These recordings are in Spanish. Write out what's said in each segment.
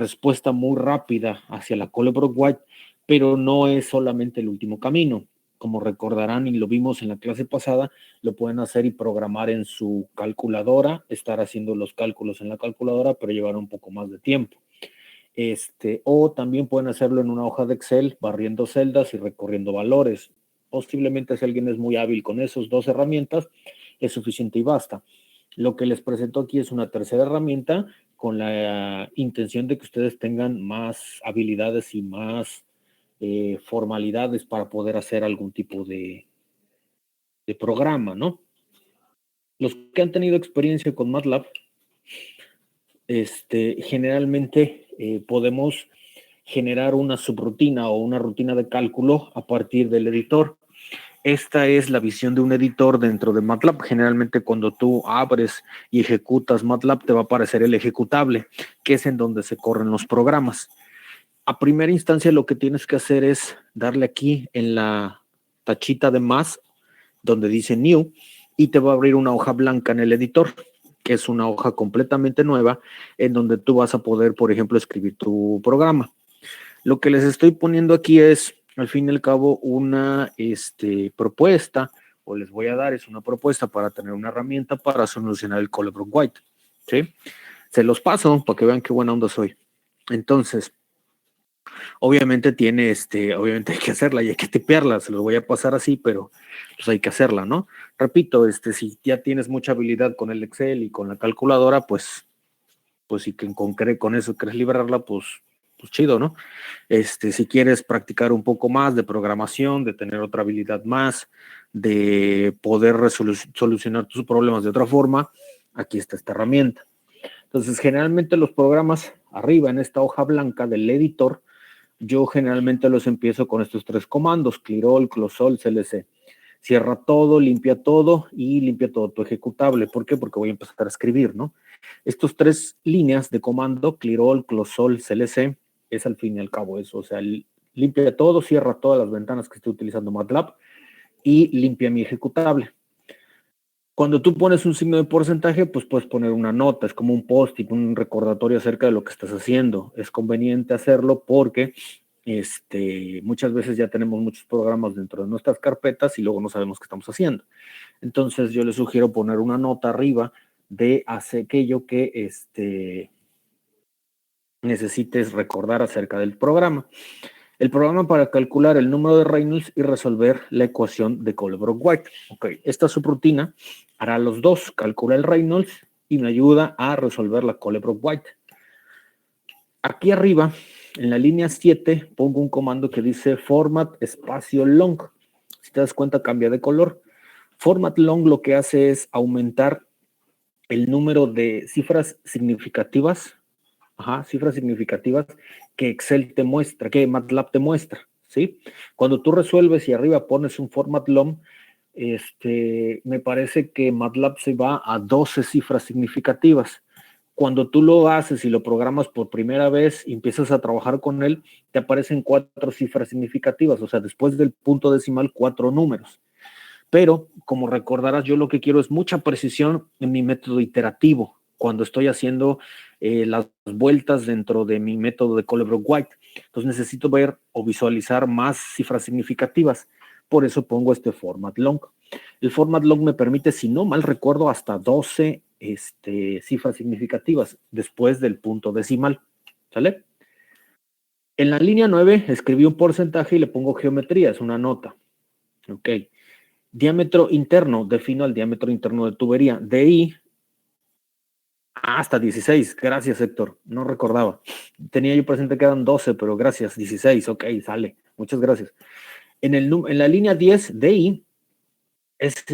respuesta muy rápida hacia la Colebrook-White, pero no es solamente el último camino. Como recordarán y lo vimos en la clase pasada, lo pueden hacer y programar en su calculadora, estar haciendo los cálculos en la calculadora, pero llevar un poco más de tiempo. O también pueden hacerlo en una hoja de Excel, barriendo celdas y recorriendo valores. Posiblemente si alguien es muy hábil con esas dos herramientas, es suficiente y basta. Lo que les presento aquí es una tercera herramienta con la intención de que ustedes tengan más habilidades y más formalidades para poder hacer algún tipo de programa, ¿no? Los que han tenido experiencia con MATLAB, generalmente podemos generar una subrutina o una rutina de cálculo a partir del editor. Esta es la visión de un editor dentro de MATLAB. Generalmente cuando tú abres y ejecutas MATLAB te va a aparecer el ejecutable, que es en donde se corren los programas. A primera instancia lo que tienes que hacer es darle aquí en la tachita de más, donde dice New, y te va a abrir una hoja blanca en el editor, que es una hoja completamente nueva, en donde tú vas a poder, por ejemplo, escribir tu programa. Lo que les estoy poniendo aquí es, al fin y al cabo, una propuesta, o les voy a dar, es una propuesta para tener una herramienta para solucionar el Colebrook-White, ¿sí? Se los paso para que vean qué buena onda soy. Entonces, obviamente tiene, obviamente hay que hacerla y hay que tipearla, se los voy a pasar así, pero pues hay que hacerla, ¿no? Repito, si ya tienes mucha habilidad con el Excel y con la calculadora, pues si que con eso quieres librarla, pues chido, ¿no? Si quieres practicar un poco más de programación, de tener otra habilidad más, de poder solucionar tus problemas de otra forma, aquí está esta herramienta. Entonces, generalmente los programas arriba en esta hoja blanca del editor, yo generalmente los empiezo con estos tres comandos, clear all, close all, clc. Cierra todo, limpia todo y limpia todo tu ejecutable. ¿Por qué? Porque voy a empezar a escribir, ¿no? Estos tres líneas de comando, clear all, close all, clc, es al fin y al cabo eso. O sea, limpia todo, cierra todas las ventanas que estoy utilizando MATLAB y limpia mi ejecutable. Cuando tú pones un signo de porcentaje, pues puedes poner una nota, es como un post-it, un recordatorio acerca de lo que estás haciendo. Es conveniente hacerlo porque muchas veces ya tenemos muchos programas dentro de nuestras carpetas y luego no sabemos qué estamos haciendo. Entonces yo les sugiero poner una nota arriba de aquello que necesites recordar acerca del programa. El programa para calcular el número de Reynolds y resolver la ecuación de Colebrook-White. Ok, esta subrutina hará los dos, calcula el Reynolds y me ayuda a resolver la Colebrook-White. Aquí arriba, en la línea 7, pongo un comando que dice format espacio long. Si te das cuenta, cambia de color. Format long lo que hace es aumentar el número de cifras significativas, que Excel te muestra, que MATLAB te muestra, ¿sí? Cuando tú resuelves y arriba pones un format long, me parece que MATLAB se va a 12 cifras significativas. Cuando tú lo haces y lo programas por primera vez y empiezas a trabajar con él, te aparecen 4 cifras significativas, o sea, después del punto decimal, 4 números. Pero, como recordarás, yo lo que quiero es mucha precisión en mi método iterativo, cuando estoy haciendo las vueltas dentro de mi método de Colebrook-White. Entonces necesito ver o visualizar más cifras significativas. Por eso pongo este format long. El format long me permite, si no mal recuerdo, hasta 12 cifras significativas después del punto decimal. ¿Sale? En la línea 9 escribí un porcentaje y le pongo geometría, es una nota. Ok. Diámetro interno, defino el diámetro interno de tubería. DI hasta 16. Gracias, Héctor. No recordaba. Tenía yo presente que eran 12, pero gracias. 16. Ok, sale. Muchas gracias. En la línea 10, DI es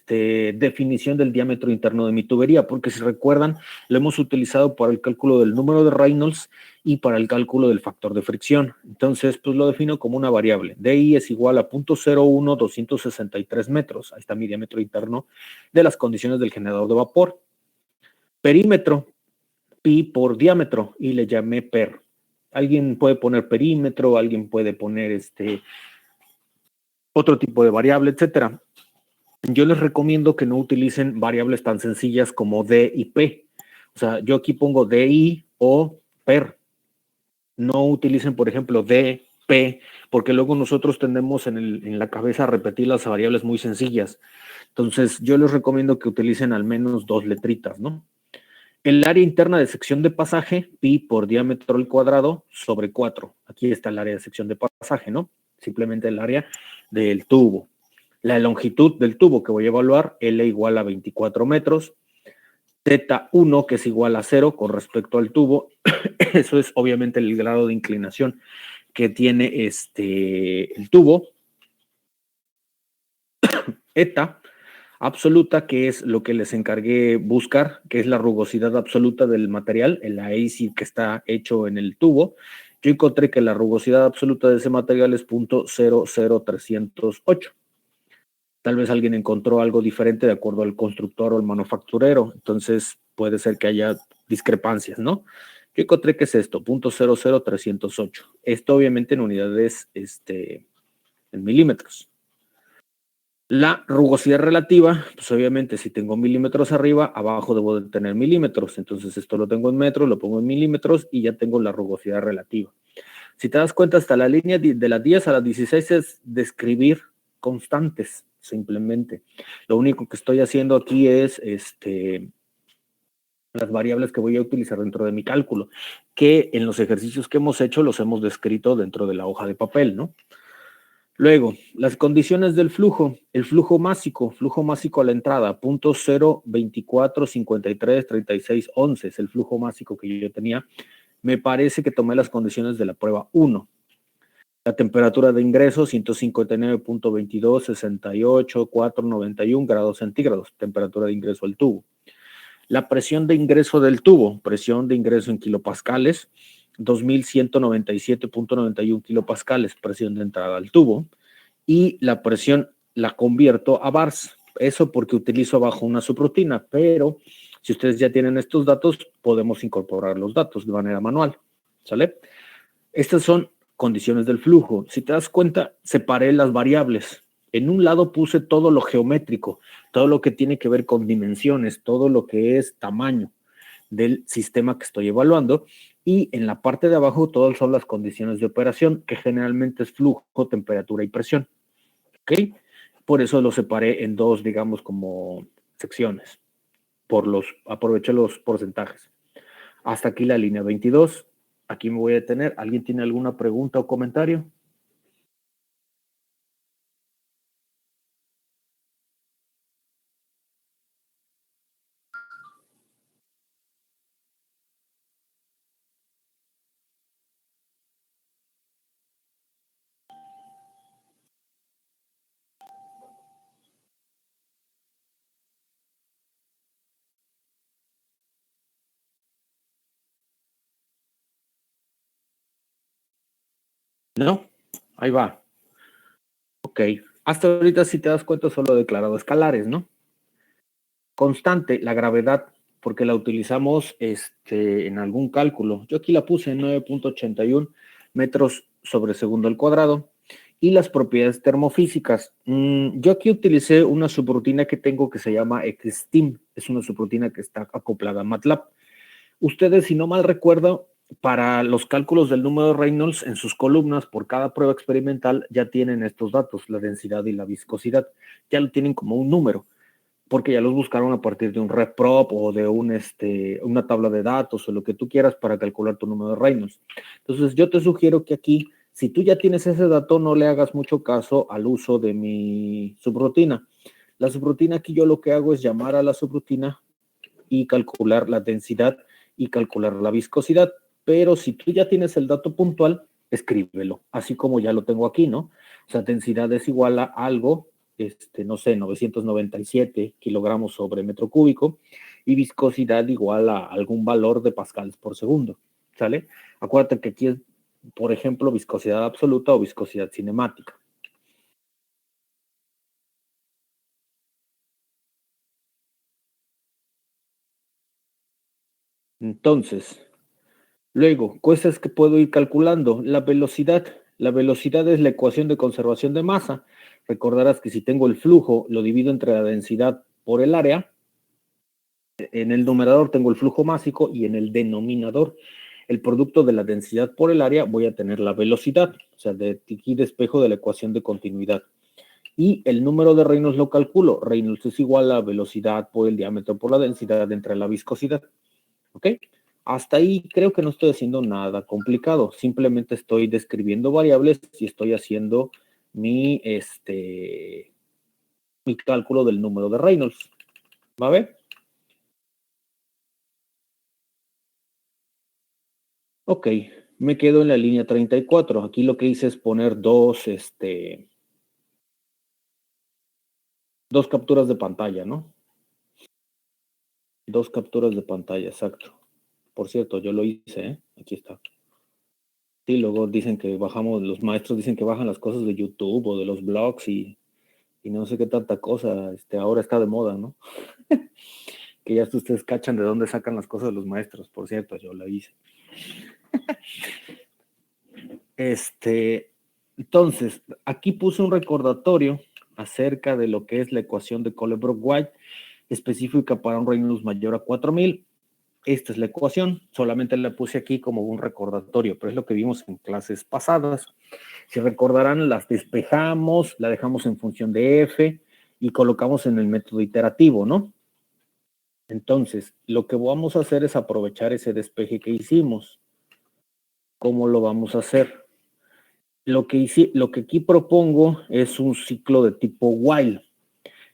definición del diámetro interno de mi tubería, porque si recuerdan, lo hemos utilizado para el cálculo del número de Reynolds y para el cálculo del factor de fricción. Entonces, pues lo defino como una variable. DI es igual a 0.01263 metros. Ahí está mi diámetro interno de las condiciones del generador de vapor. Perímetro, pi por diámetro, y le llamé per. Alguien puede poner perímetro, alguien puede poner otro tipo de variable, etcétera. Yo les recomiendo que no utilicen variables tan sencillas como D y P. O sea, yo aquí pongo DI o PER. No utilicen, por ejemplo, D, P, porque luego nosotros tendemos en la cabeza a repetir las variables muy sencillas. Entonces, yo les recomiendo que utilicen al menos 2 letritas, ¿no? El área interna de sección de pasaje, pi por diámetro al cuadrado sobre 4. Aquí está el área de sección de pasaje, ¿no? Simplemente el área del tubo. La longitud del tubo que voy a evaluar, L igual a 24 metros. Z1, que es igual a 0 con respecto al tubo. Eso es obviamente el grado de inclinación que tiene el tubo. Eta absoluta, que es lo que les encargué buscar, que es la rugosidad absoluta del material, el ACI que está hecho en el tubo. Yo encontré que la rugosidad absoluta de ese material es 0.00308. Tal vez alguien encontró algo diferente de acuerdo al constructor o al manufacturero, entonces puede ser que haya discrepancias, ¿no? Yo encontré que es esto, 0.00308. Esto obviamente en unidades en milímetros. La rugosidad relativa, pues obviamente si tengo milímetros arriba, abajo debo de tener milímetros. Entonces esto lo tengo en metros, lo pongo en milímetros y ya tengo la rugosidad relativa. Si te das cuenta, hasta la línea de las 10 a las 16 es describir constantes, simplemente. Lo único que estoy haciendo aquí es las variables que voy a utilizar dentro de mi cálculo, que en los ejercicios que hemos hecho los hemos descrito dentro de la hoja de papel, ¿no? Luego, las condiciones del flujo. El flujo másico a la entrada, 0.24533611 es el flujo másico que yo tenía. Me parece que tomé las condiciones de la prueba 1. La temperatura de ingreso, 159.2268.491 grados centígrados, temperatura de ingreso al tubo. La presión de ingreso del tubo, presión de ingreso en kilopascales, 2197.91 kilopascales, presión de entrada al tubo, y la presión la convierto a bars. Eso porque utilizo abajo una subrutina, pero si ustedes ya tienen estos datos, podemos incorporar los datos de manera manual, ¿sale? Estas son condiciones del flujo. Si te das cuenta, separé las variables. En un lado puse todo lo geométrico, todo lo que tiene que ver con dimensiones, todo lo que es tamaño del sistema que estoy evaluando, y en la parte de abajo todas son las condiciones de operación, que generalmente es flujo, temperatura y presión. ¿Ok? Por eso lo separé en dos, digamos, como secciones. Aproveché los porcentajes. Hasta aquí la línea 22. Aquí me voy a detener. ¿Alguien tiene alguna pregunta o comentario? No, ahí va. Ok. Hasta ahorita, si te das cuenta, solo he declarado escalares, ¿no? Constante, la gravedad, porque la utilizamos en algún cálculo. Yo aquí la puse en 9.81 metros sobre segundo al cuadrado. Y las propiedades termofísicas. Yo aquí utilicé una subrutina que tengo que se llama XSTEAM. Es una subrutina que está acoplada a MATLAB. Ustedes, si no mal recuerdo, para los cálculos del número de Reynolds, en sus columnas, por cada prueba experimental, ya tienen estos datos, la densidad y la viscosidad. Ya lo tienen como un número, porque ya los buscaron a partir de un RefProp o de una tabla de datos o lo que tú quieras para calcular tu número de Reynolds. Entonces, yo te sugiero que aquí, si tú ya tienes ese dato, no le hagas mucho caso al uso de mi subrutina. La subrutina aquí yo lo que hago es llamar a la subrutina y calcular la densidad y calcular la viscosidad. Pero si tú ya tienes el dato puntual, escríbelo, así como ya lo tengo aquí, ¿no? O sea, densidad es igual a algo, no sé, 997 kilogramos sobre metro cúbico, y viscosidad igual a algún valor de pascales por segundo, ¿sale? Acuérdate que aquí es, por ejemplo, viscosidad absoluta o viscosidad cinemática. Entonces, luego, cosas que puedo ir calculando. La velocidad. La velocidad es la ecuación de conservación de masa. Recordarás que si tengo el flujo, lo divido entre la densidad por el área. En el numerador tengo el flujo másico y en el denominador el producto de la densidad por el área, voy a tener la velocidad, o sea, de aquí despejo de la ecuación de continuidad. Y el número de Reynolds lo calculo. Reynolds es igual a velocidad por el diámetro por la densidad entre la viscosidad. ¿Ok? Hasta ahí creo que no estoy haciendo nada complicado. Simplemente estoy describiendo variables y estoy haciendo mi cálculo del número de Reynolds. ¿Va a ver? Ok, me quedo en la línea 34. Aquí lo que hice es poner dos capturas de pantalla, ¿no? Dos capturas de pantalla, exacto. Por cierto, yo lo hice, ¿eh? Aquí está. Sí, luego dicen que bajamos, los maestros dicen que bajan las cosas de YouTube o de los blogs y no sé qué tanta cosa, ahora está de moda, ¿no? Que ya ustedes cachan de dónde sacan las cosas los maestros, por cierto, yo lo hice. Entonces, aquí puse un recordatorio acerca de lo que es la ecuación de Colebrook-White específica para un Reynolds mayor a 4000. Esta es la ecuación, solamente la puse aquí como un recordatorio, pero es lo que vimos en clases pasadas. Si recordarán, las despejamos, la dejamos en función de f y colocamos en el método iterativo, ¿no? Entonces, lo que vamos a hacer es aprovechar ese despeje que hicimos. ¿Cómo lo vamos a hacer? Lo que aquí propongo es un ciclo de tipo while.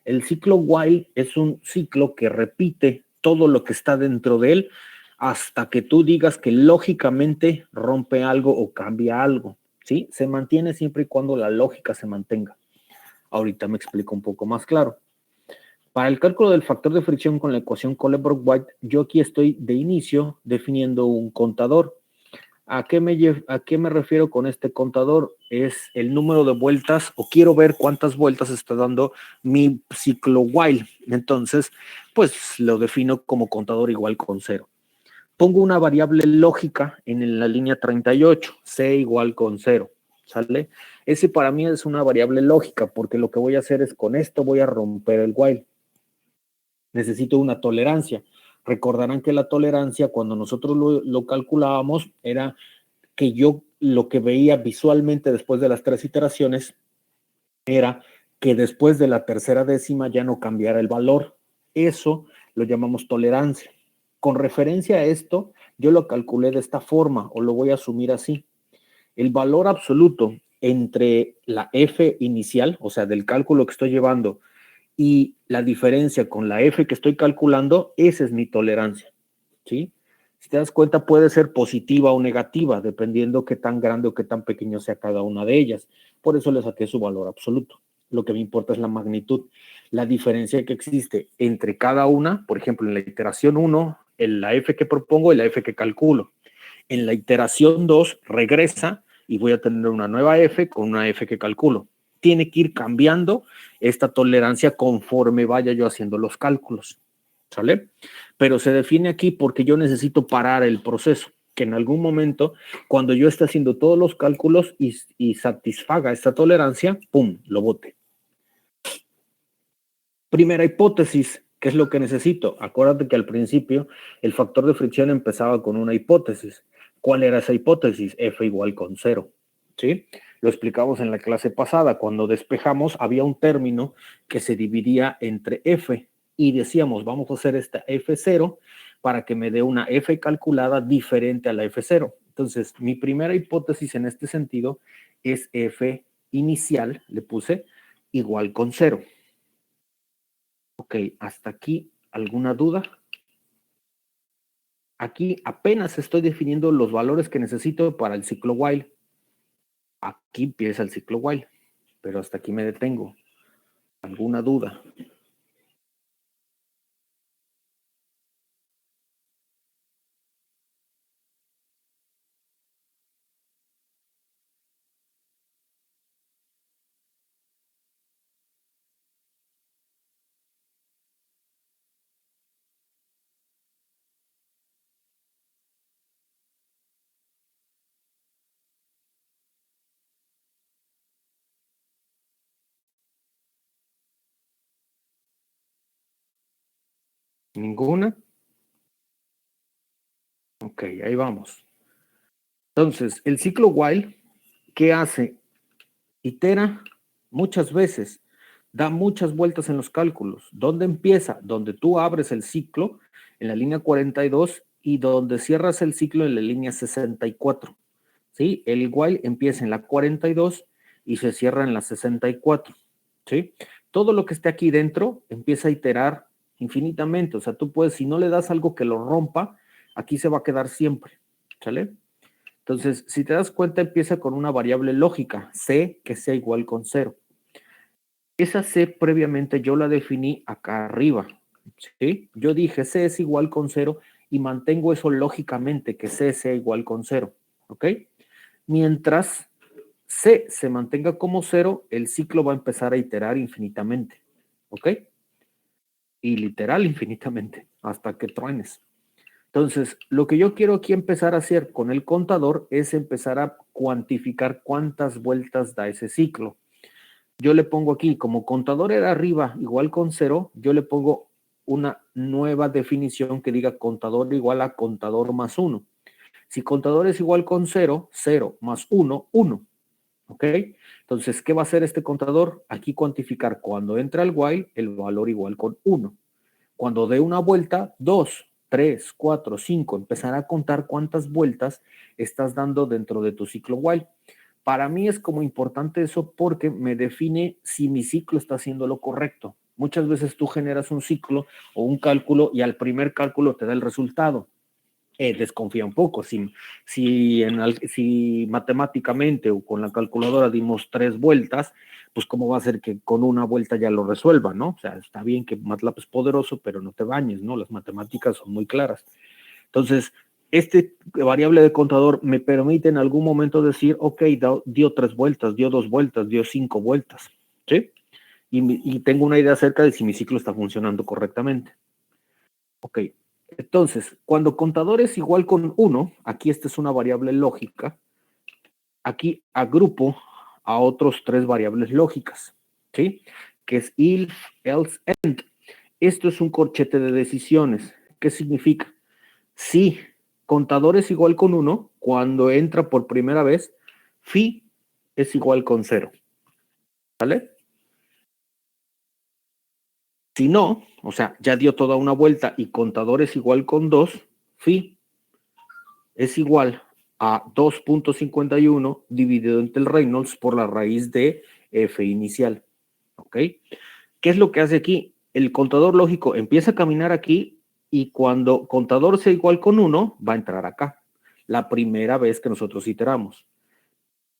El ciclo while es un ciclo que repite todo lo que está dentro de él hasta que tú digas que lógicamente rompe algo o cambia algo, ¿sí? Se mantiene siempre y cuando la lógica se mantenga. Ahorita me explico un poco más claro. Para el cálculo del factor de fricción con la ecuación Colebrook-White, yo aquí estoy de inicio definiendo un contador. ¿A qué me refiero con este contador? Es el número de vueltas o quiero ver cuántas vueltas está dando mi ciclo while. Entonces, pues lo defino como contador igual con 0. Pongo una variable lógica en la línea 38, c igual con 0. ¿Sale? Ese para mí es una variable lógica porque lo que voy a hacer es con esto voy a romper el while. Necesito una tolerancia. Recordarán que la tolerancia cuando nosotros lo calculábamos era que yo lo que veía visualmente después de las 3 iteraciones era que después de la tercera décima ya no cambiara el valor. Eso lo llamamos tolerancia. Con referencia a esto, yo lo calculé de esta forma o lo voy a asumir así. El valor absoluto entre la f inicial, o sea, del cálculo que estoy llevando, y la diferencia con la f que estoy calculando, esa es mi tolerancia, ¿sí? Si te das cuenta, puede ser positiva o negativa, dependiendo qué tan grande o qué tan pequeño sea cada una de ellas. Por eso le saqué su valor absoluto. Lo que me importa es la magnitud. La diferencia que existe entre cada una, por ejemplo, en la iteración 1, en la f que propongo y la f que calculo. En la iteración 2, regresa y voy a tener una nueva f con una f que calculo. Tiene que ir cambiando esta tolerancia conforme vaya yo haciendo los cálculos. ¿Sale? Pero se define aquí porque yo necesito parar el proceso, que en algún momento, cuando yo esté haciendo todos los cálculos y satisfaga esta tolerancia, ¡pum!, lo bote. Primera hipótesis, ¿qué es lo que necesito? Acuérdate que al principio el factor de fricción empezaba con una hipótesis. ¿Cuál era esa hipótesis? F igual con 0, ¿sí? Lo explicamos en la clase pasada. Cuando despejamos había un término que se dividía entre F y decíamos, vamos a hacer esta F0 para que me dé una F calculada diferente a la F0. Entonces, mi primera hipótesis en este sentido es F inicial, le puse, igual con 0. Ok, hasta aquí, ¿alguna duda? Aquí apenas estoy definiendo los valores que necesito para el ciclo while. Aquí empieza el ciclo while, pero hasta aquí me detengo. ¿Alguna duda? ¿Ninguna? Ok, ahí vamos. Entonces, el ciclo while, ¿qué hace? Itera muchas veces, da muchas vueltas en los cálculos. ¿Dónde empieza? Donde tú abres el ciclo en la línea 42 y donde cierras el ciclo en la línea 64. ¿Sí? El while empieza en la 42 y se cierra en la 64. ¿Sí? Todo lo que esté aquí dentro empieza a iterar infinitamente. O sea, tú puedes, si no le das algo que lo rompa, aquí se va a quedar siempre. ¿Sale? Entonces, si te das cuenta, empieza con una variable lógica, C, que sea igual con 0. Esa C previamente yo la definí acá arriba, ¿sí? Yo dije C es igual con 0 y mantengo eso lógicamente, que C sea igual con 0, ¿ok? Mientras C se mantenga como 0, el ciclo va a empezar a iterar infinitamente, ¿ok? Y literal infinitamente, hasta que truenes. Entonces, lo que yo quiero aquí empezar a hacer con el contador es empezar a cuantificar cuántas vueltas da ese ciclo. Yo le pongo aquí, como contador era arriba igual con 0, yo le pongo una nueva definición que diga contador igual a contador más 1. Si contador es igual con 0, 0 más 1, 1. ¿Ok? Entonces, ¿qué va a hacer este contador? Aquí cuantificar cuando entra el while, el valor igual con 1. Cuando dé una vuelta, 2, 3, 4, 5, empezará a contar cuántas vueltas estás dando dentro de tu ciclo while. Para mí es como importante eso porque me define si mi ciclo está haciendo lo correcto. Muchas veces tú generas un ciclo o un cálculo y al primer cálculo te da el resultado. Desconfía un poco. Si matemáticamente o con la calculadora dimos 3 vueltas, pues cómo va a ser que con una vuelta ya lo resuelva, ¿no? O sea, está bien que MATLAB es poderoso, pero no te bañes, ¿no? Las matemáticas son muy claras. Entonces, este variable de contador me permite en algún momento decir, ok, dio 3 vueltas, dio 2 vueltas, dio 5 vueltas, ¿sí? Y tengo una idea acerca de si mi ciclo está funcionando correctamente. Ok, entonces, cuando contador es igual con 1, aquí esta es una variable lógica, aquí agrupo a otros 3 variables lógicas, ¿sí? Que es if, else, and. Esto es un corchete de decisiones. ¿Qué significa? Si contador es igual con 1, cuando entra por primera vez, phi es igual con 0. ¿Vale? Si no, o sea, ya dio toda una vuelta y contador es igual con 2, phi es igual a 2.51 dividido entre el Reynolds por la raíz de f inicial. ¿Ok? ¿Qué es lo que hace aquí? El contador lógico empieza a caminar aquí y cuando contador sea igual con 1, va a entrar acá. La primera vez que nosotros iteramos.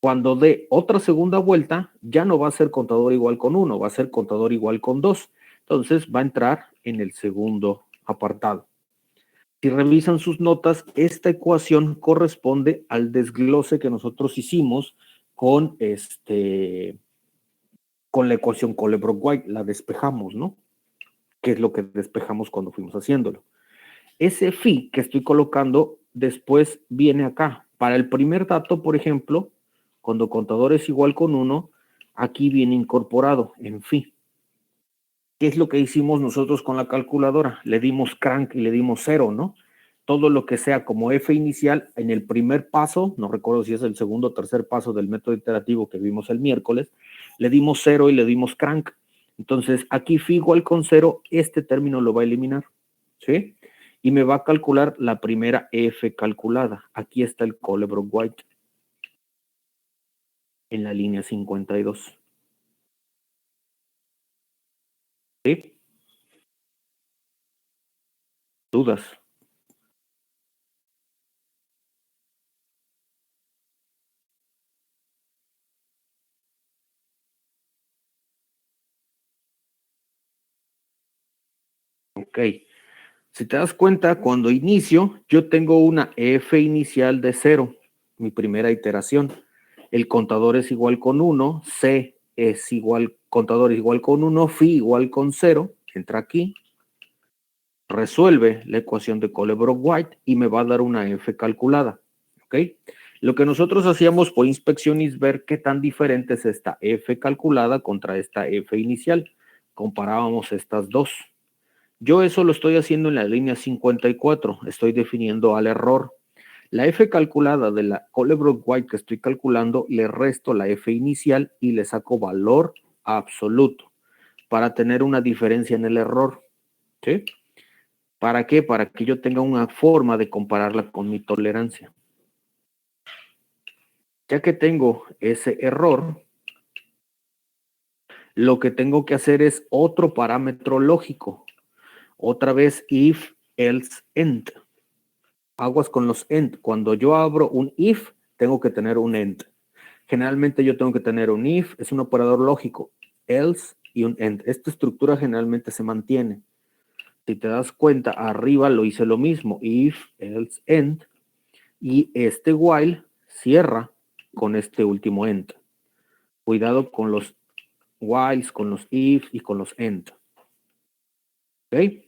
Cuando dé otra segunda vuelta, ya no va a ser contador igual con 1, va a ser contador igual con 2. Entonces va a entrar en el segundo apartado. Si revisan sus notas, esta ecuación corresponde al desglose que nosotros hicimos con, con la ecuación Colebrook-White. La despejamos, ¿no? Que es lo que despejamos cuando fuimos haciéndolo. Ese phi que estoy colocando después viene acá. Para el primer dato, por ejemplo, cuando contador es igual con 1, aquí viene incorporado en phi. ¿Qué es lo que hicimos nosotros con la calculadora? Le dimos crank y le dimos 0, ¿no? Todo lo que sea como f inicial en el primer paso, no recuerdo si es el segundo o tercer paso del método iterativo que vimos el miércoles, le dimos 0 y le dimos crank. Entonces, aquí phi igual con 0, este término lo va a eliminar, ¿sí? Y me va a calcular la primera f calculada. Aquí está el Colebrook-White en la línea 52. ¿Sí? ¿Dudas? Ok. Si te das cuenta, cuando inicio, yo tengo una f inicial de 0, mi primera iteración. El contador es igual con 1, c es igual, contador es igual con 1, phi igual con 0, entra aquí, resuelve la ecuación de Colebrook-White y me va a dar una f calculada. ¿Ok? Lo que nosotros hacíamos por inspección es ver qué tan diferente es esta f calculada contra esta f inicial. Comparábamos estas dos. Yo eso lo estoy haciendo en la línea 54, estoy definiendo al error. La f calculada de la Colebrook-White que estoy calculando, le resto la f inicial y le saco valor absoluto para tener una diferencia en el error. ¿Sí? ¿Para qué? Para que yo tenga una forma de compararla con mi tolerancia. Ya que tengo ese error, lo que tengo que hacer es otro parámetro lógico. Otra vez if, else, end. Aguas con los end. Cuando yo abro un if, tengo que tener un end. Generalmente yo tengo que tener un if, es un operador lógico, else y un end. Esta estructura generalmente se mantiene. Si te das cuenta, arriba lo hice lo mismo, if, else, end. Y este while cierra con este último end. Cuidado con los whiles, con los if y con los end. ¿Ok?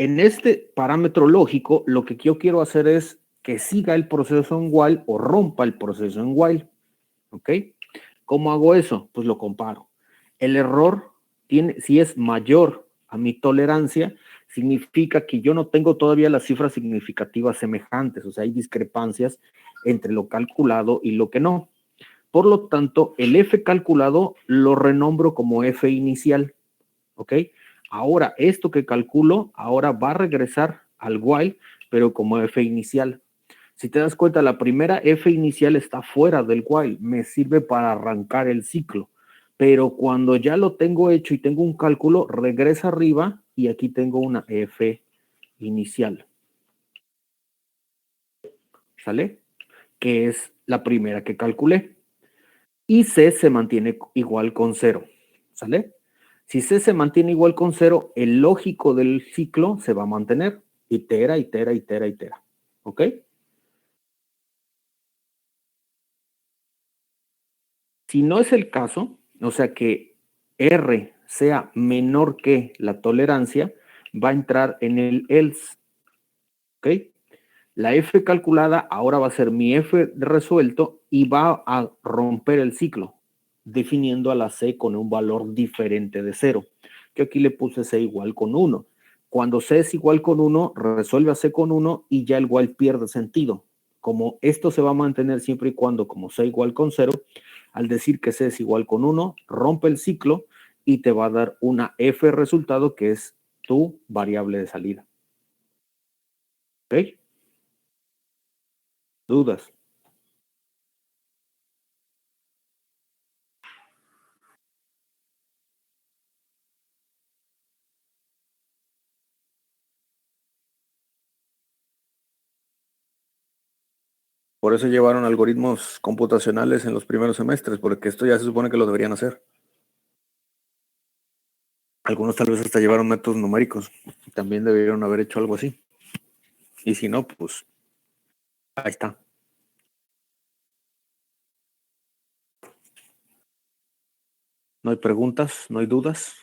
En este parámetro lógico, lo que yo quiero hacer es que siga el proceso en while o rompa el proceso en while. ¿Ok? ¿Cómo hago eso? Pues lo comparo. El error tiene, si es mayor a mi tolerancia, significa que yo no tengo todavía las cifras significativas semejantes, o sea, hay discrepancias entre lo calculado y lo que no. Por lo tanto, el F calculado lo renombro como F inicial, ¿ok? Ahora, esto que calculo, ahora va a regresar al while, pero como F inicial. Si te das cuenta, la primera F inicial está fuera del while, me sirve para arrancar el ciclo. Pero cuando ya lo tengo hecho y tengo un cálculo, regresa arriba y aquí tengo una F inicial. ¿Sale? Que es la primera que calculé. Y C se mantiene igual con 0. ¿Sale? Si C se mantiene igual con 0, el lógico del ciclo se va a mantener. Itera, itera, itera, itera. ¿Ok? Si no es el caso, o sea que R sea menor que la tolerancia, va a entrar en el else. ¿Ok? La F calculada ahora va a ser mi F resuelto y va a romper el ciclo, definiendo a la C con un valor diferente de 0. Que aquí le puse C igual con 1. Cuando C es igual con 1, resuelve a C con 1 y ya el while pierde sentido. Como esto se va a mantener siempre y cuando como C igual con 0, al decir que C es igual con 1, rompe el ciclo y te va a dar una F resultado que es tu variable de salida. ¿Ok? ¿Dudas? Por eso llevaron algoritmos computacionales en los primeros semestres, porque esto ya se supone que lo deberían hacer. Algunos tal vez hasta llevaron métodos numéricos. También debieron haber hecho algo así. Y si no, pues ahí está. No hay preguntas, no hay dudas.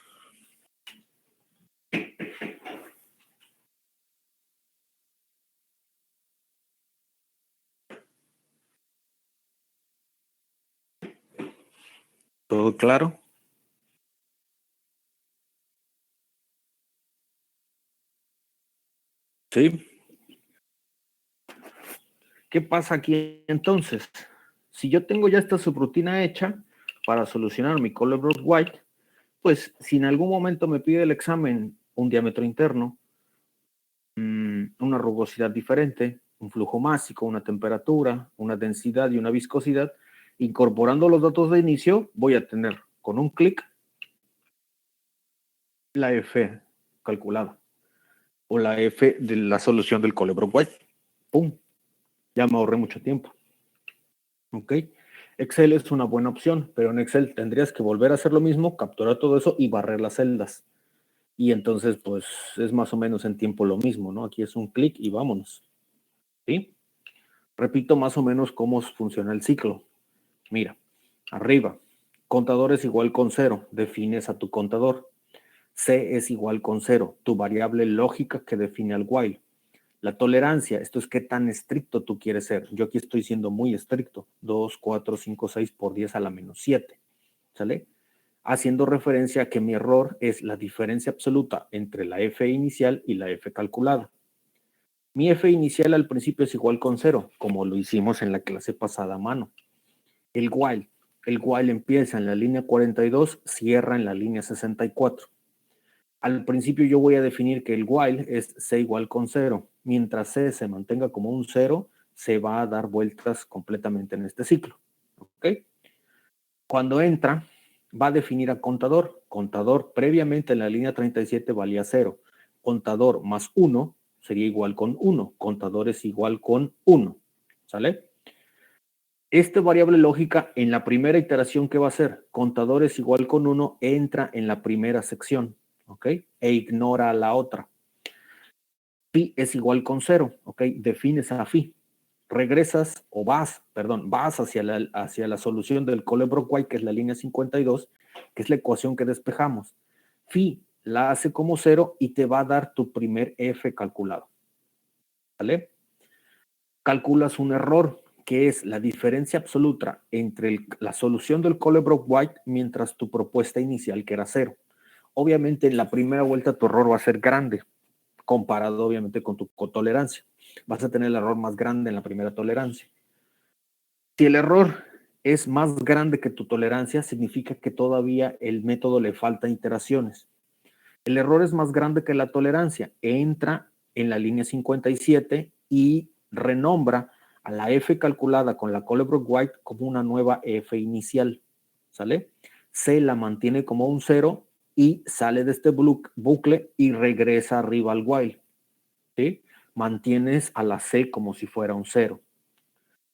¿Todo claro? Sí. ¿Qué pasa aquí entonces? Si yo tengo ya esta subrutina hecha para solucionar mi Colebrook-White, pues si en algún momento me pide el examen un diámetro interno, una rugosidad diferente, un flujo másico, una temperatura, una densidad y una viscosidad, incorporando los datos de inicio, voy a tener con un clic la F calculada o la F de la solución del Colebrook-White. ¡Pum! Ya me ahorré mucho tiempo. ¿Ok? Excel es una buena opción, pero en Excel tendrías que volver a hacer lo mismo, capturar todo eso y barrer las celdas. Y entonces, pues, es más o menos en tiempo lo mismo, ¿no? Aquí es un clic y vámonos. ¿Sí? Repito más o menos cómo funciona el ciclo. Mira, arriba, contador es igual con 0, defines a tu contador. C es igual con 0, tu variable lógica que define al while. La tolerancia, esto es qué tan estricto tú quieres ser. Yo aquí estoy siendo muy estricto. 2, 4, 5, 6 por 10 a la menos 7. ¿Sale? Haciendo referencia a que mi error es la diferencia absoluta entre la F inicial y la F calculada. Mi f inicial al principio es igual con 0, como lo hicimos en la clase pasada a mano. El while empieza en la línea 42, cierra en la línea 64. Al principio yo voy a definir que el while es c igual con 0. Mientras c se mantenga como un 0, se va a dar vueltas completamente en este ciclo. ¿Ok? Cuando entra, va a definir a contador. Contador previamente en la línea 37 valía 0. Contador más 1 sería igual con 1. Contador es igual con 1. ¿Sale? Esta variable lógica en la primera iteración, ¿qué va a hacer? Contador es igual con 1, entra en la primera sección, ¿ok? E ignora a la otra. Phi es igual con 0, ¿ok? Defines a phi. Regresas o vas hacia la solución del Colebrook-White, que es la línea 52, que es la ecuación que despejamos. Phi la hace como 0 y te va a dar tu primer f calculado. ¿Vale? Calculas un error, que es la diferencia absoluta entre la solución del Colebrook-White mientras tu propuesta inicial, que era 0. Obviamente en la primera vuelta tu error va a ser grande, comparado obviamente con tu cotolerancia. Vas a tener el error más grande en la primera tolerancia. Si el error es más grande que tu tolerancia, significa que todavía el método le falta iteraciones. El error es más grande que la tolerancia, entra en la línea 57 y renombra a la f calculada con la Colebrook-White como una nueva f inicial, ¿sale? C la mantiene como un 0 y sale de este bucle y regresa arriba al while, ¿sí? Mantienes a la C como si fuera un 0.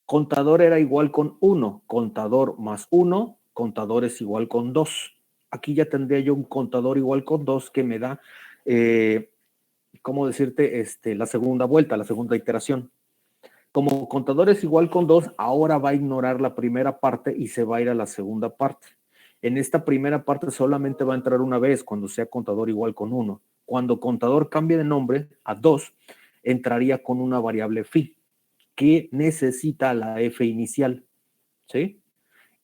Contador era igual con 1, contador más 1, contador es igual con 2. Aquí ya tendría yo un contador igual con 2 que me da, ¿cómo decirte? La segunda vuelta, la segunda iteración. Como contador es igual con 2, ahora va a ignorar la primera parte y se va a ir a la segunda parte. En esta primera parte solamente va a entrar una vez cuando sea contador igual con 1. Cuando contador cambie de nombre a 2, entraría con una variable phi que necesita la f inicial, ¿sí?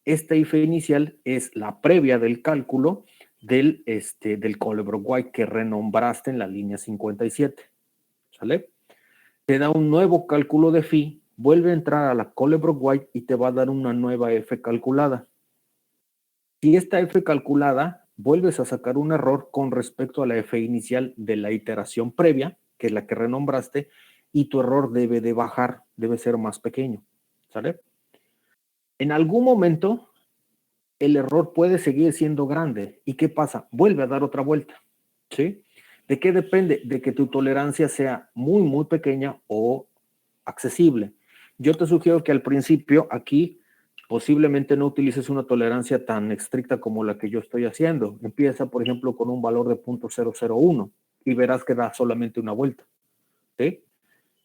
Esta f inicial es la previa del cálculo del Colebrook-White que renombraste en la línea 57, ¿sale? Te da un nuevo cálculo de phi, vuelve a entrar a la Colebrook-White y te va a dar una nueva f calculada. Si esta f calculada, vuelves a sacar un error con respecto a la f inicial de la iteración previa, que es la que renombraste, y tu error debe de bajar, debe ser más pequeño, ¿sale? En algún momento, el error puede seguir siendo grande. ¿Y qué pasa? Vuelve a dar otra vuelta, ¿sí? ¿De qué depende? De que tu tolerancia sea muy, muy pequeña o accesible. Yo te sugiero que al principio aquí posiblemente no utilices una tolerancia tan estricta como la que yo estoy haciendo. Empieza, por ejemplo, con un valor de 0.001 y verás que da solamente una vuelta, ¿sí?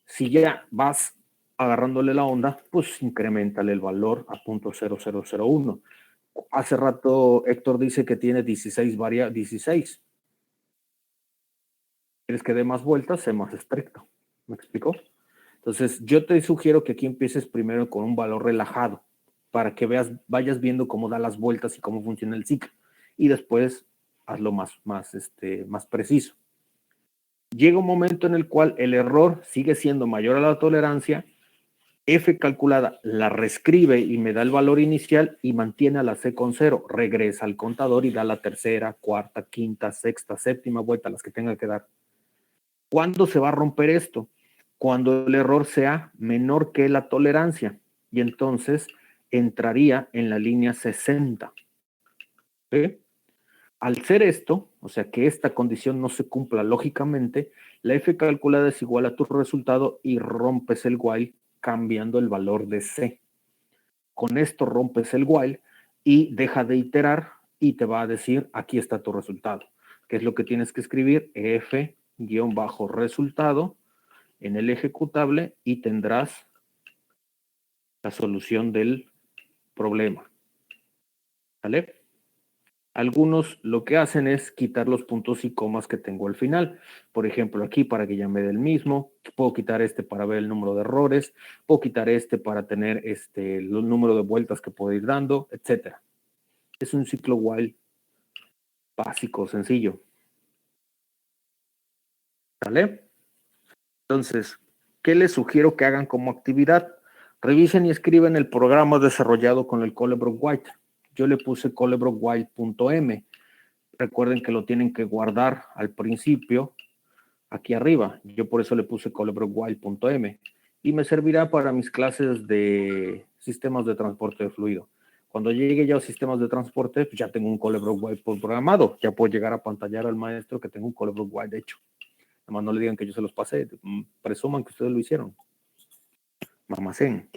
Si ya vas agarrándole la onda, pues incrementale el valor a 0.0001. Hace rato Héctor dice que tiene 16. ¿Quieres que dé más vueltas? Sé más estricto. ¿Me explico? Entonces, yo te sugiero que aquí empieces primero con un valor relajado para que vayas viendo cómo da las vueltas y cómo funciona el ciclo. Y después hazlo más preciso. Llega un momento en el cual el error sigue siendo mayor a la tolerancia, f calculada la reescribe y me da el valor inicial y mantiene a la c con 0, regresa al contador y da la tercera, cuarta, quinta, sexta, séptima vuelta, las que tenga que dar. ¿Cuándo se va a romper esto? Cuando el error sea menor que la tolerancia y entonces entraría en la línea 60. ¿Sí? Al ser esto, o sea que esta condición no se cumpla lógicamente, la f calculada es igual a tu resultado y rompes el while cambiando el valor de c. Con esto rompes el while y deja de iterar y te va a decir aquí está tu resultado, que es lo que tienes que escribir, f-resultado en el ejecutable y tendrás la solución del problema. ¿Vale? Algunos lo que hacen es quitar los puntos y comas que tengo al final. Por ejemplo, aquí para que ya me dé el mismo. Puedo quitar este para ver el número de errores. Puedo quitar este para tener el número de vueltas que puedo ir dando, etc. Es un ciclo while básico, sencillo. ¿Vale? Entonces, ¿qué les sugiero que hagan como actividad? Revisen y escriben el programa desarrollado con el Colebrook White. Yo le puse colebrook.white.m. Recuerden que lo tienen que guardar al principio, aquí arriba. Yo por eso le puse colebrook.white.m. Y me servirá para mis clases de sistemas de transporte de fluido. Cuando llegue ya a sistemas de transporte, pues ya tengo un Colebrook White programado. Ya puedo llegar a pantallar al maestro que tengo un Colebrook White hecho. Además, no le digan que yo se los pasé. Presuman que ustedes lo hicieron. Mamacén.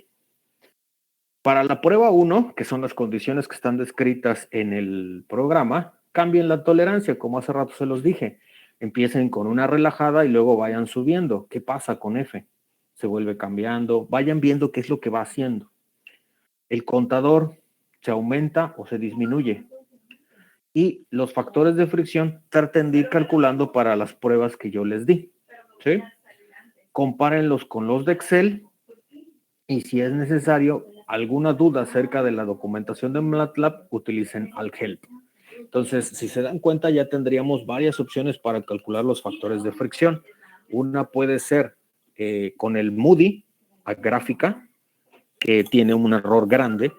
Para la prueba 1, que son las condiciones que están descritas en el programa, cambien la tolerancia, como hace rato se los dije. Empiecen con una relajada y luego vayan subiendo. ¿Qué pasa con F? Se vuelve cambiando. Vayan viendo qué es lo que va haciendo. El contador se aumenta o se disminuye. Y los factores de fricción traten de ir calculando para las pruebas que yo les di. ¿Sí? Compárenlos con los de Excel y si es necesario alguna duda acerca de la documentación de MATLAB, utilicen AltHelp. Entonces, si se dan cuenta, ya tendríamos varias opciones para calcular los factores de fricción. Una puede ser con el Moody a gráfica, que tiene un error grande,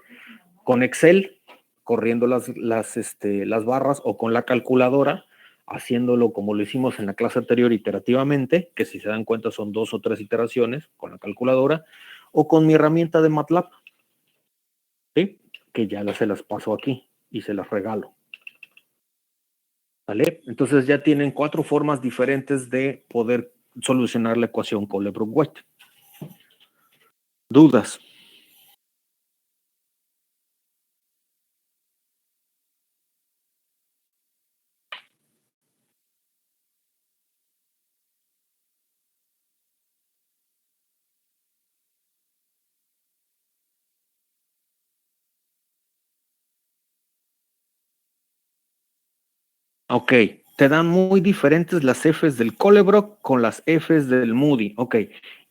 con Excel, corriendo las barras, o con la calculadora, haciéndolo como lo hicimos en la clase anterior iterativamente, que si se dan cuenta son 2 o 3 iteraciones con la calculadora, o con mi herramienta de MATLAB, ¿sí? Que ya se las paso aquí y se las regalo. ¿Vale? Entonces ya tienen 4 formas diferentes de poder solucionar la ecuación Colebrook-White. ¿Dudas? Ok, te dan muy diferentes las Fs del Colebrook con las Fs del Moody. Ok,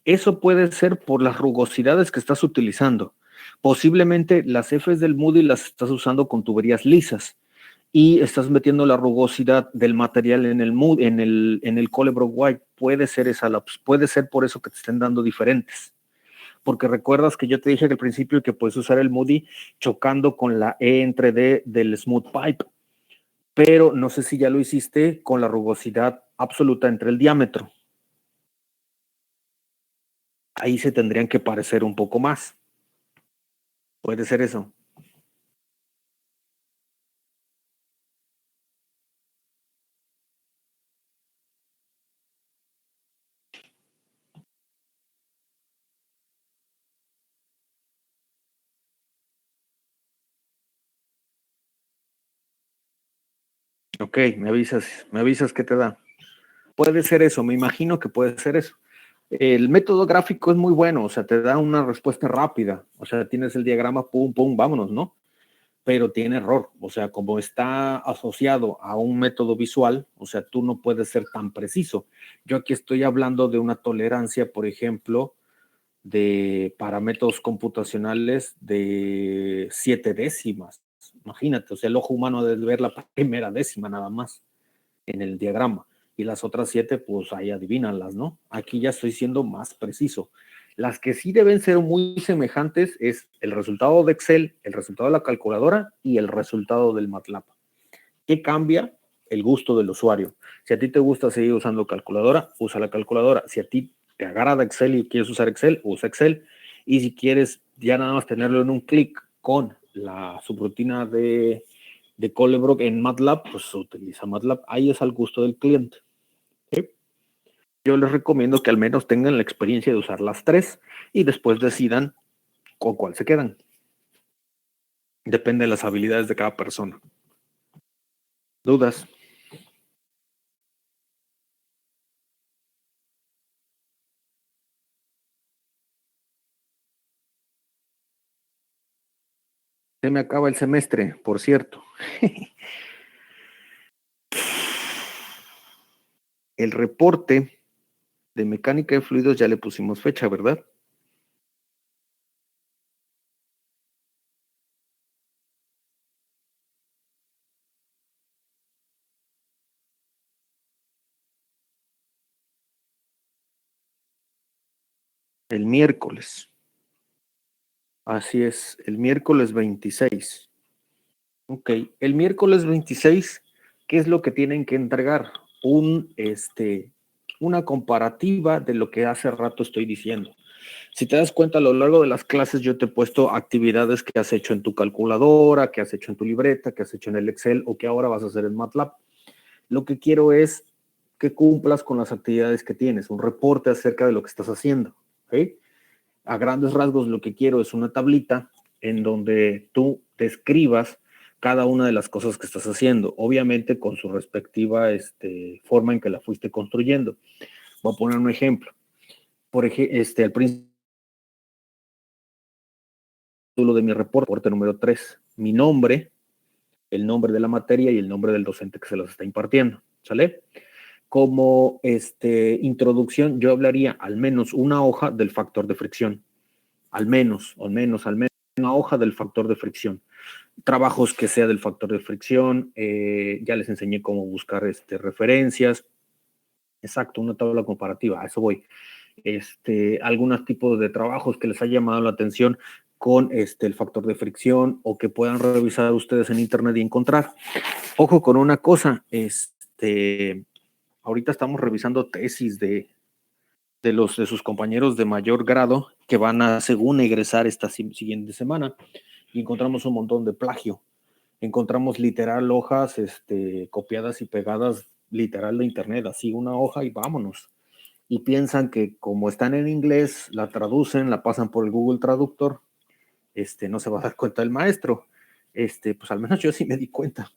eso puede ser por las rugosidades que estás utilizando. Posiblemente las Fs del Moody las estás usando con tuberías lisas y estás metiendo la rugosidad del material en el Moody, en el Colebrook White. Puede ser puede ser por eso que te estén dando diferentes. Porque recuerdas que yo te dije al principio que puedes usar el Moody chocando con la E entre D del Smooth Pipe, pero no sé si ya lo hiciste con la rugosidad absoluta entre el diámetro. Ahí se tendrían que parecer un poco más. Puede ser eso. Ok, me avisas qué te da. Puede ser eso, me imagino que puede ser eso. El método gráfico es muy bueno, o sea, te da una respuesta rápida. O sea, tienes el diagrama, pum, pum, vámonos, ¿no? Pero tiene error. O sea, como está asociado a un método visual, o sea, tú no puedes ser tan preciso. Yo aquí estoy hablando de una tolerancia, por ejemplo, para métodos computacionales de 7 décimas. Imagínate, o sea, el ojo humano debe ver la primera décima nada más en el diagrama. Y las otras 7, pues ahí adivínanlas, ¿no? Aquí ya estoy siendo más preciso. Las que sí deben ser muy semejantes es el resultado de Excel, el resultado de la calculadora y el resultado del MATLAB. ¿Qué cambia? El gusto del usuario. Si a ti te gusta seguir usando calculadora, usa la calculadora. Si a ti te agrada Excel y quieres usar Excel, usa Excel. Y si quieres ya nada más tenerlo en un clic con la subrutina de Colebrook en MATLAB, pues utiliza MATLAB. Ahí es al gusto del cliente. ¿Sí? Yo les recomiendo que al menos tengan la experiencia de usar las 3 y después decidan con cuál se quedan. Depende de las habilidades de cada persona. ¿Dudas? Se me acaba el semestre, por cierto. El reporte de mecánica de fluidos ya le pusimos fecha, ¿verdad? El miércoles. Así es, el miércoles 26. Ok, el miércoles 26, ¿qué es lo que tienen que entregar? Una comparativa de lo que hace rato estoy diciendo. Si te das cuenta, a lo largo de las clases yo te he puesto actividades que has hecho en tu calculadora, que has hecho en tu libreta, que has hecho en el Excel o que ahora vas a hacer en MATLAB. Lo que quiero es que cumplas con las actividades que tienes, un reporte acerca de lo que estás haciendo. ¿Okay? A grandes rasgos lo que quiero es una tablita en donde tú describas cada una de las cosas que estás haciendo, obviamente con su respectiva forma en que la fuiste construyendo. Voy a poner un ejemplo. Por ejemplo, al principio de mi reporte número 3, mi nombre, el nombre de la materia y el nombre del docente que se las está impartiendo, ¿sale? Como introducción, yo hablaría al menos una hoja del factor de fricción, al menos una hoja del factor de fricción. Trabajos que sea del factor de fricción, ya les enseñé cómo buscar referencias, exacto, una tabla comparativa, a eso voy. Algunos tipos de trabajos que les haya llamado la atención con el factor de fricción o que puedan revisar ustedes en internet y encontrar. Ojo con una cosa, ahorita estamos revisando tesis de sus compañeros de mayor grado que van a, según, egresar esta siguiente semana, y encontramos un montón de plagio. Encontramos literal hojas copiadas y pegadas literal de internet, así una hoja y vámonos. Y piensan que como están en inglés, la traducen, la pasan por el Google Traductor, no se va a dar cuenta el maestro. Pues al menos yo sí me di cuenta.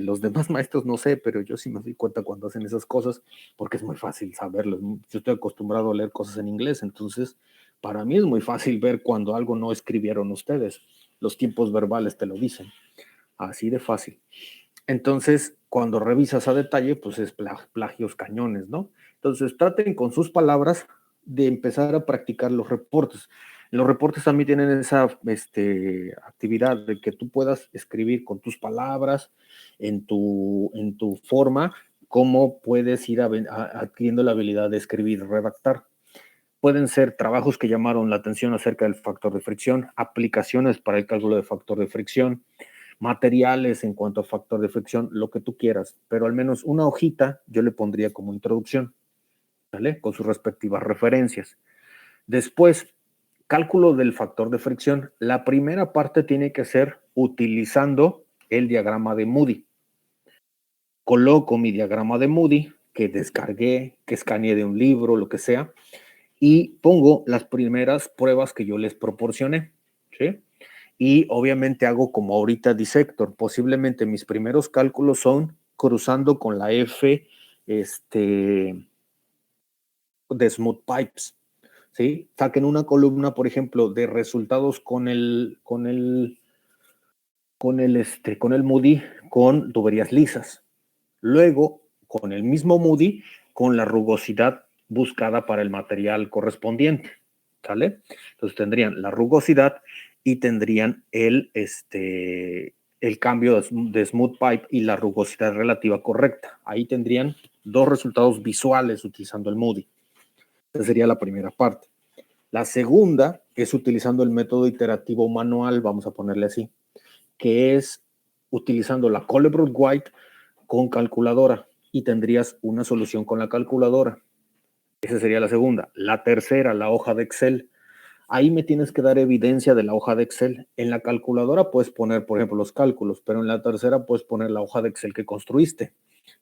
Los demás maestros no sé, pero yo sí me doy cuenta cuando hacen esas cosas, porque es muy fácil saberlo. Yo estoy acostumbrado a leer cosas en inglés, entonces para mí es muy fácil ver cuando algo no escribieron ustedes. Los tiempos verbales te lo dicen, así de fácil. Entonces, cuando revisas a detalle, pues es plagios cañones, ¿no? Entonces, traten con sus palabras de empezar a practicar los reportes. Los reportes también tienen esa actividad de que tú puedas escribir con tus palabras, en tu forma, cómo puedes ir adquiriendo la habilidad de escribir, redactar. Pueden ser trabajos que llamaron la atención acerca del factor de fricción, aplicaciones para el cálculo de factor de fricción, materiales en cuanto a factor de fricción, lo que tú quieras, pero al menos una hojita yo le pondría como introducción, ¿vale? Con sus respectivas referencias. Después, cálculo del factor de fricción. La primera parte tiene que ser utilizando el diagrama de Moody. Coloco mi diagrama de Moody que descargué, que escaneé de un libro, lo que sea, y pongo las primeras pruebas que yo les proporcioné, ¿sí? Y obviamente hago como ahorita Dissector. Posiblemente mis primeros cálculos son cruzando con la F de Smooth Pipes, ¿sí? Saquen una columna, por ejemplo, de resultados con el Moody con tuberías lisas. Luego, con el mismo Moody, con la rugosidad buscada para el material correspondiente, ¿sale? Entonces tendrían la rugosidad y tendrían el cambio de smooth pipe y la rugosidad relativa correcta. Ahí tendrían dos resultados visuales utilizando el Moody. Esa sería la primera parte. La segunda es utilizando el método iterativo manual, vamos a ponerle así, que es utilizando la Colebrook-White con calculadora, y tendrías una solución con la calculadora. Esa sería la segunda. La tercera, la hoja de Excel. Ahí me tienes que dar evidencia de la hoja de Excel. En la calculadora puedes poner, por ejemplo, los cálculos, pero en la tercera puedes poner la hoja de Excel que construiste.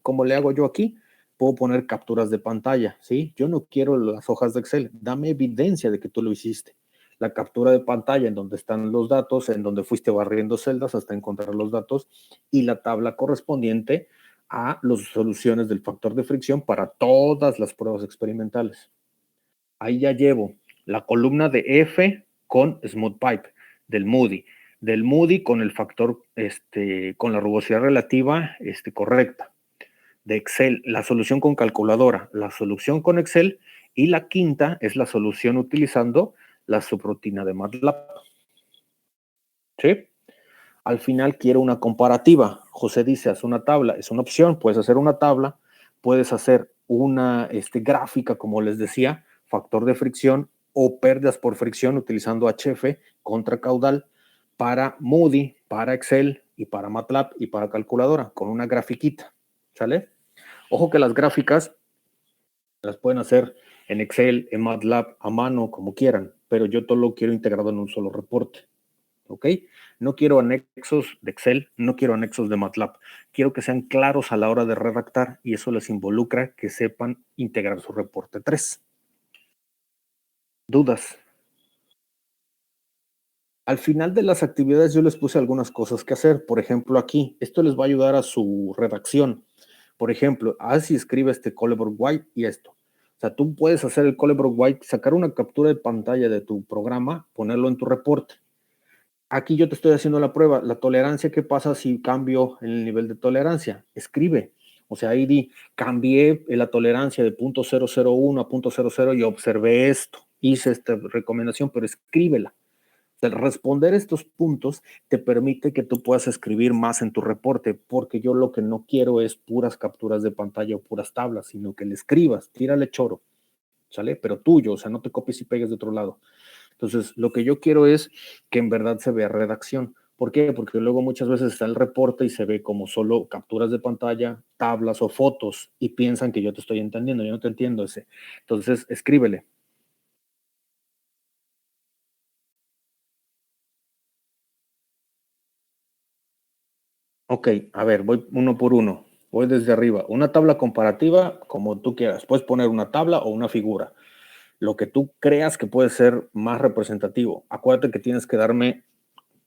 ¿Cómo le hago yo aquí? Puedo poner capturas de pantalla, ¿sí? Yo no quiero las hojas de Excel. Dame evidencia de que tú lo hiciste. La captura de pantalla en donde están los datos, en donde fuiste barriendo celdas hasta encontrar los datos, y la tabla correspondiente a las soluciones del factor de fricción para todas las pruebas experimentales. Ahí ya llevo la columna de F con Smooth Pipe, del Moody con el factor, con la rugosidad relativa correcta, de Excel, la solución con calculadora, la solución con Excel, y la quinta es la solución utilizando la subrutina de MATLAB. ¿Sí? Al final quiero una comparativa. José dice, haz una tabla. Es una opción. Puedes hacer una tabla, puedes hacer una gráfica, como les decía, factor de fricción o pérdidas por fricción utilizando HF contra caudal para Moody, para Excel y para MATLAB y para calculadora con una grafiquita, ¿sale? Ojo que las gráficas las pueden hacer en Excel, en MATLAB, a mano, como quieran, pero yo todo lo quiero integrado en un solo reporte, ¿ok? No quiero anexos de Excel, no quiero anexos de MATLAB. Quiero que sean claros a la hora de redactar y eso les involucra que sepan integrar su reporte 3. ¿Dudas? Al final de las actividades yo les puse algunas cosas que hacer. Por ejemplo, aquí, esto les va a ayudar a su redacción. Por ejemplo, así escribe este Colebrook White y esto. O sea, tú puedes hacer el Colebrook White, sacar una captura de pantalla de tu programa, ponerlo en tu reporte. Aquí yo te estoy haciendo la prueba. La tolerancia, ¿qué pasa si cambio el nivel de tolerancia? Escribe. O sea, ahí di, cambié la tolerancia de 0.001 a 0.00 y observé esto. Hice esta recomendación, pero escríbela. El responder estos puntos te permite que tú puedas escribir más en tu reporte, porque yo lo que no quiero es puras capturas de pantalla o puras tablas, sino que le escribas, tírale choro, ¿sale? Pero tuyo, o sea, no te copies y pegues de otro lado. Entonces, lo que yo quiero es que en verdad se vea redacción. ¿Por qué? Porque luego muchas veces está el reporte y se ve como solo capturas de pantalla, tablas o fotos y piensan que yo te estoy entendiendo. Yo no te entiendo ese. Entonces, escríbele. Ok, a ver, voy uno por uno. Voy desde arriba. Una tabla comparativa, como tú quieras. Puedes poner una tabla o una figura. Lo que tú creas que puede ser más representativo. Acuérdate que tienes que darme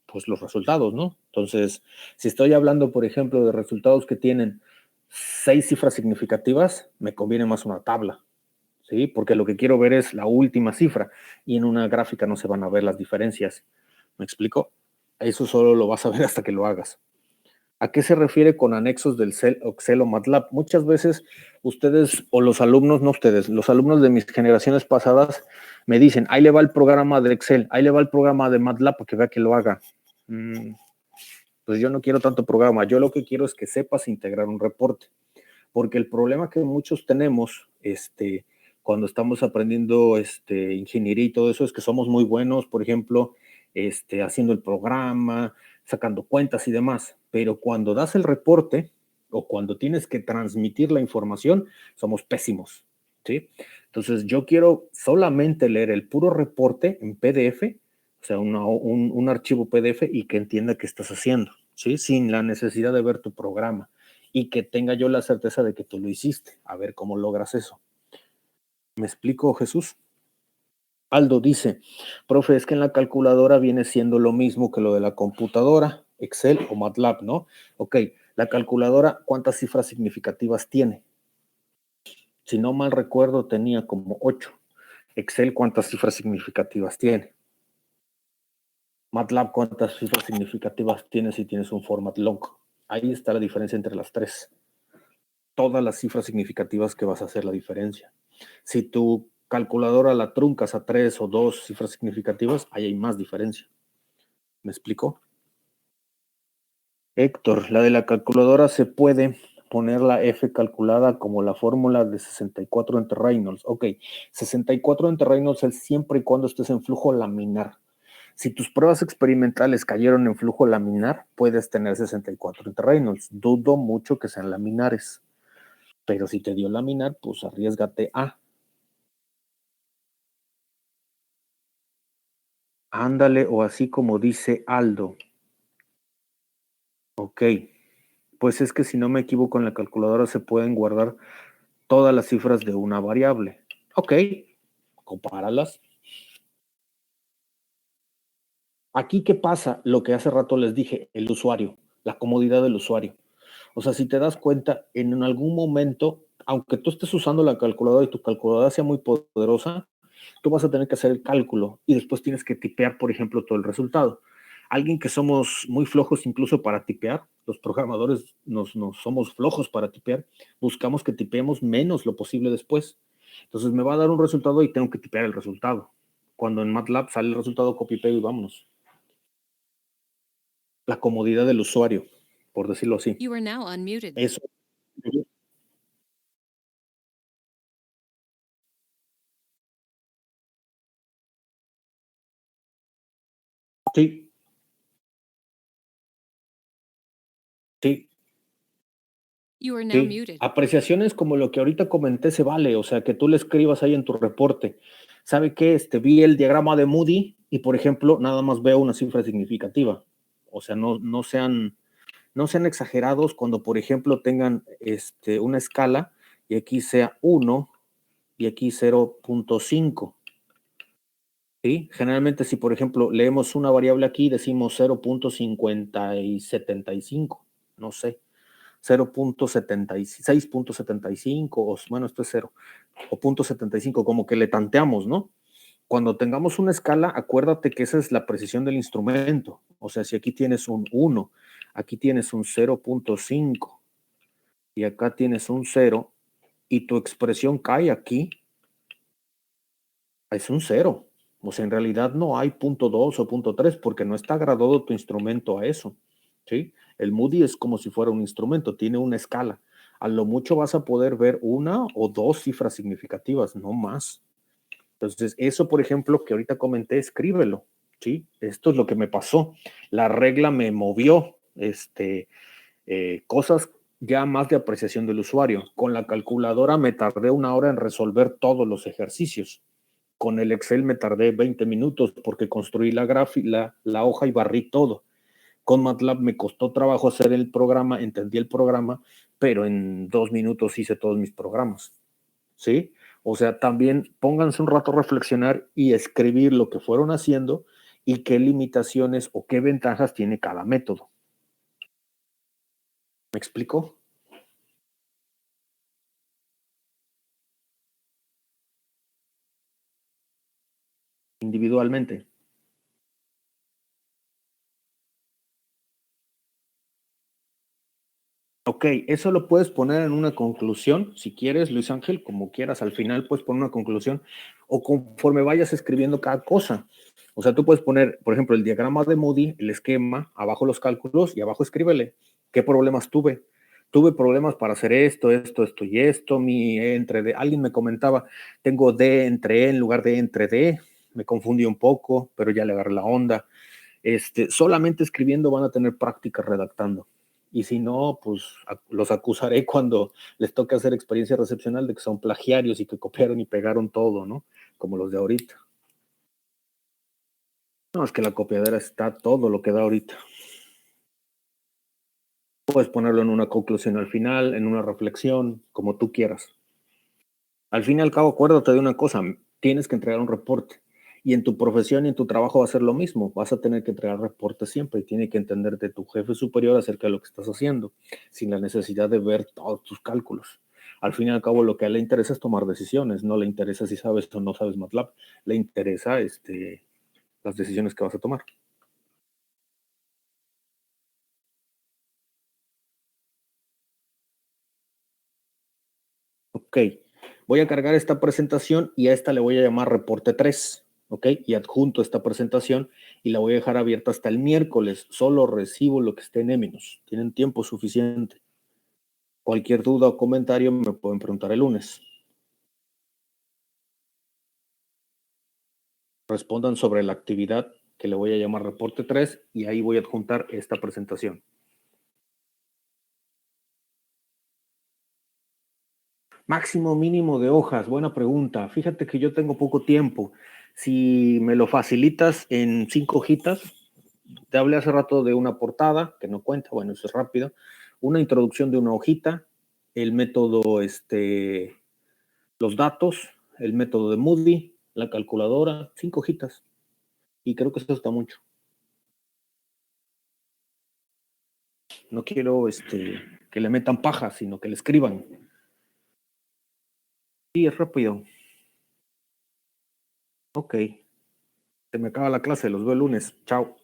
pues los resultados, ¿no? Entonces, si estoy hablando, por ejemplo, de resultados que tienen 6 cifras significativas, me conviene más una tabla, ¿sí? Porque lo que quiero ver es la última cifra y en una gráfica no se van a ver las diferencias. ¿Me explico? Eso solo lo vas a ver hasta que lo hagas. ¿A qué se refiere con anexos del Excel o MATLAB? Muchas veces ustedes o los alumnos, no ustedes, los alumnos de mis generaciones pasadas me dicen, ahí le va el programa de Excel, ahí le va el programa de MATLAB para que vea que lo haga. Pues yo no quiero tanto programa, yo lo que quiero es que sepas integrar un reporte, porque el problema que muchos tenemos, cuando estamos aprendiendo ingeniería y todo eso, es que somos muy buenos, por ejemplo, haciendo el programa, sacando cuentas y demás, pero cuando das el reporte o cuando tienes que transmitir la información, somos pésimos, ¿sí? Entonces yo quiero solamente leer el puro reporte en PDF, o sea, un archivo PDF y que entienda qué estás haciendo, ¿sí? Sin la necesidad de ver tu programa y que tenga yo la certeza de que tú lo hiciste. A ver cómo logras eso. ¿Me explico, Jesús? Aldo dice, profe, es que en la calculadora viene siendo lo mismo que lo de la computadora, Excel o MATLAB, ¿no? Ok, la calculadora, ¿cuántas cifras significativas tiene? Si no mal recuerdo, tenía como 8. Excel, ¿cuántas cifras significativas tiene? MATLAB, ¿cuántas cifras significativas tiene si tienes un format long? Ahí está la diferencia entre las tres. Todas las cifras significativas que vas a hacer la diferencia. Si tu calculadora la truncas a 3 o 2 cifras significativas, ahí hay más diferencia. ¿Me explico? Héctor, la de la calculadora se puede poner la F calculada como la fórmula de 64 entre Reynolds. Ok, 64 entre Reynolds es siempre y cuando estés en flujo laminar. Si tus pruebas experimentales cayeron en flujo laminar, puedes tener 64 entre Reynolds. Dudo mucho que sean laminares. Pero si te dio laminar, pues arriesgate a. Ándale, o así como dice Aldo. Ok, pues es que si no me equivoco en la calculadora se pueden guardar todas las cifras de una variable. Ok, compáralas. Aquí, ¿qué pasa? Lo que hace rato les dije, el usuario, la comodidad del usuario. O sea, si te das cuenta, en algún momento, aunque tú estés usando la calculadora y tu calculadora sea muy poderosa, tú vas a tener que hacer el cálculo y después tienes que tipear, por ejemplo, todo el resultado. Alguien que somos muy flojos incluso para tipear, los programadores nos somos flojos para tipear, buscamos que tipeemos menos lo posible después. Entonces me va a dar un resultado y tengo que tipear el resultado. Cuando en MATLAB sale el resultado, copy paste y vámonos. La comodidad del usuario, por decirlo así. Eso Sí, sí, You are now sí. muted. Apreciaciones como lo que ahorita comenté se vale, o sea, que tú le escribas ahí en tu reporte. ¿Sabe qué? Vi el diagrama de Moody y, por ejemplo, nada más veo una cifra significativa. O sea, no sean exagerados cuando, por ejemplo, tengan una escala y aquí sea 1 y aquí 0.5. ¿Sí? Generalmente, si por ejemplo leemos una variable aquí, decimos 0.5075, no sé, 0.76.75, o bueno, esto es 0, o 0.75, como que le tanteamos, ¿no? Cuando tengamos una escala, acuérdate que esa es la precisión del instrumento. O sea, si aquí tienes un 1, aquí tienes un 0.5 y acá tienes un 0 y tu expresión cae aquí, es un 0. O sea, en realidad no hay punto 2 o punto 3 porque no está gradado tu instrumento a eso. ¿Sí? El Moody es como si fuera un instrumento, tiene una escala. A lo mucho vas a poder ver una o dos cifras significativas, no más. Entonces, eso, por ejemplo, que ahorita comenté, escríbelo. ¿Sí? Esto es lo que me pasó. La regla me movió cosas ya más de apreciación del usuario. Con la calculadora me tardé 1 hora en resolver todos los ejercicios. Con el Excel me tardé 20 minutos porque construí la hoja y barrí todo. Con MATLAB me costó trabajo hacer el programa, entendí el programa, pero en 2 minutos hice todos mis programas. ¿Sí? O sea, también pónganse un rato a reflexionar y escribir lo que fueron haciendo y qué limitaciones o qué ventajas tiene cada método. ¿Me explico? Individualmente. Ok, eso lo puedes poner en una conclusión, si quieres, Luis Ángel, como quieras, al final puedes poner una conclusión o conforme vayas escribiendo cada cosa. O sea, tú puedes poner, por ejemplo, el diagrama de Moody, el esquema, abajo los cálculos y abajo escríbele qué problemas tuve. Tuve problemas para hacer esto, esto, esto y esto. Mi E entre D, alguien me comentaba, tengo D entre E en lugar de entre D. Me confundí un poco, pero ya le agarré la onda. Solamente escribiendo van a tener práctica redactando. Y si no, pues los acusaré cuando les toque hacer experiencia recepcional de que son plagiarios y que copiaron y pegaron todo, ¿no? Como los de ahorita. No, es que la copiadera está todo lo que da ahorita. Puedes ponerlo en una conclusión al final, en una reflexión, como tú quieras. Al fin y al cabo, acuérdate de una cosa, tienes que entregar un reporte. Y en tu profesión y en tu trabajo va a ser lo mismo. Vas a tener que entregar reportes siempre y tiene que entenderte tu jefe superior acerca de lo que estás haciendo, sin la necesidad de ver todos tus cálculos. Al fin y al cabo, lo que a él le interesa es tomar decisiones. No le interesa si sabes o no sabes MATLAB. Le interesa las decisiones que vas a tomar. Ok, voy a cargar esta presentación y a esta le voy a llamar reporte 3. ¿Ok? Y adjunto esta presentación y la voy a dejar abierta hasta el miércoles. Solo recibo lo que esté en Eminos. Tienen tiempo suficiente. Cualquier duda o comentario me pueden preguntar el lunes. Respondan sobre la actividad que le voy a llamar reporte 3 y ahí voy a adjuntar esta presentación. Máximo mínimo de hojas, buena pregunta. Fíjate que yo tengo poco tiempo. Si me lo facilitas en 5 hojitas, te hablé hace rato de una portada, que no cuenta, bueno, eso es rápido. Una introducción de una hojita, el método, los datos, el método de Moody, la calculadora, 5 hojitas. Y creo que eso está mucho. No quiero que le metan paja, sino que le escriban. Sí, es rápido. Ok. Se me acaba la clase, los veo el lunes. Chao.